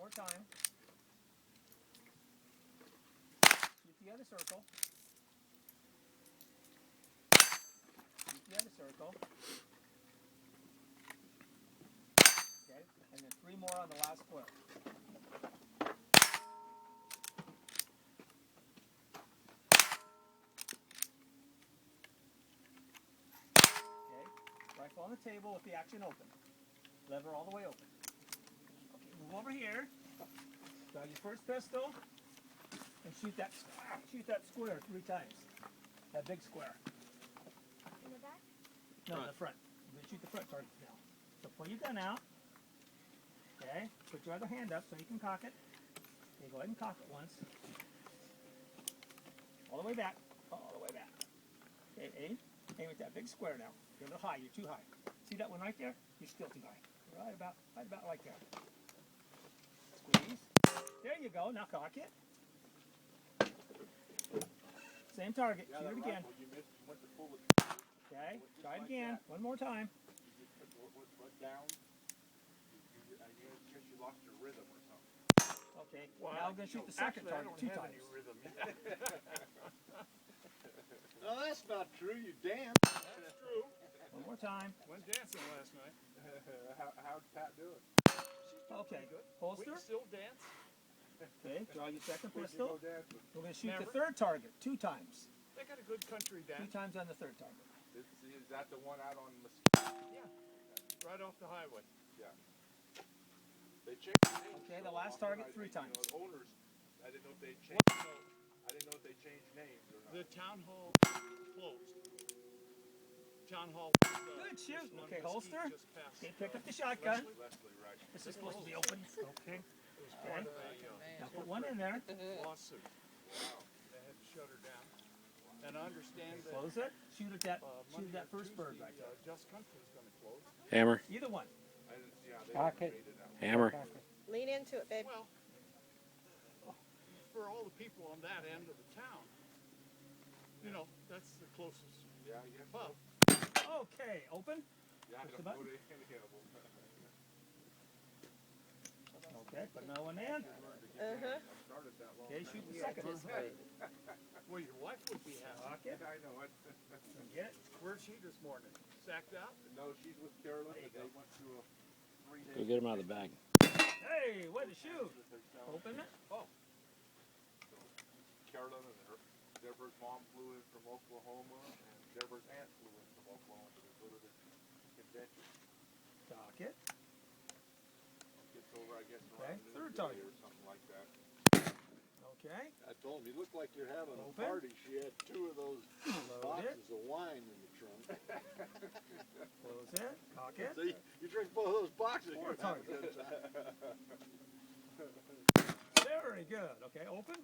more time. Shoot the other circle. Shoot the other circle. Okay, and then 3 more on the last square. Okay, rifle on the table with the action open. Lever all the way open. Okay, move over here. Draw your first pistol and shoot that square 3 times. That big square. In the back? No, the front. You're gonna shoot the front target now. So pull your gun out. Okay. Put your other hand up so you can cock it. Okay, go ahead and cock it once. All the way back. All the way back. Okay, aim. Aim at that big square now. You're a little high. You're too high. See that one right there? You're still too high. Right about like that. Squeeze. There you go. Now cock it. Same target. Yeah, Shoot it that again. rifle, you missed, you went to pull it. Okay. Try it again. One more time. You put down. I guess you lost your rhythm or something. Okay. Now I'm going to shoot the second target 2 times. No, that's not true. You dance. That's true. One more time. Went dancing last night. How'd Pat do it? Okay. We Holster. can still dance. Okay. Draw your second Where'd you go pistol. dancing? We're going to shoot the Never. third target 2 times. They got a good country 2 dance. times on the third target. Is that the one out on Mesquite? Right off the highway. Yeah. They changed names. Okay, the so last often, target I 3 think, times. You know, owners, I didn't know if they changed. I didn't know if they changed names or not. The town hall closed. Town hall. Good shoot. on Okay, Mesquite holster. just past, Okay, pick up the shotgun. Leslie, right? This is supposed to be open. Okay. It was part of a Now put one in there. lawsuit. They had to shut her down. And I understand that Close it. Shoot at that. Shoot Monday at that or first bird Tuesday, right there. Just Country is going to close. Hammer. Either one. I didn't see how they Pocket. made it out. Hammer. Lean into it, babe. Well, for all the people on that end of the town, you know, that's the closest Yeah, I guess. pub. Okay. Open. Yeah, I Push the don't go button. to any of them. Okay. Put another one in. I started that long Okay. time Shoot the ago. second one. Well, your wife would be happy. Cock it. I know it. And get it. Where's she this morning? Sacked out? No, she's with Carolyn, There you but they go. went through a 3-day. Go get him out of the bag. Hey, way to shoot. Open it. Carolyn and Deborah's mom flew in from Oklahoma, and Deborah's aunt flew in from Oklahoma to go to the convention. Cock it. Gets over, I guess, Okay, around third noon target. or something like that. Okay. I told him, you look like you're having a Open. party. She had 2 of those Load it. boxes of wine in the trunk. Close it. Cock it. So you drink both of those boxes, 4 you're having a target. good time. Very good. Okay. Open.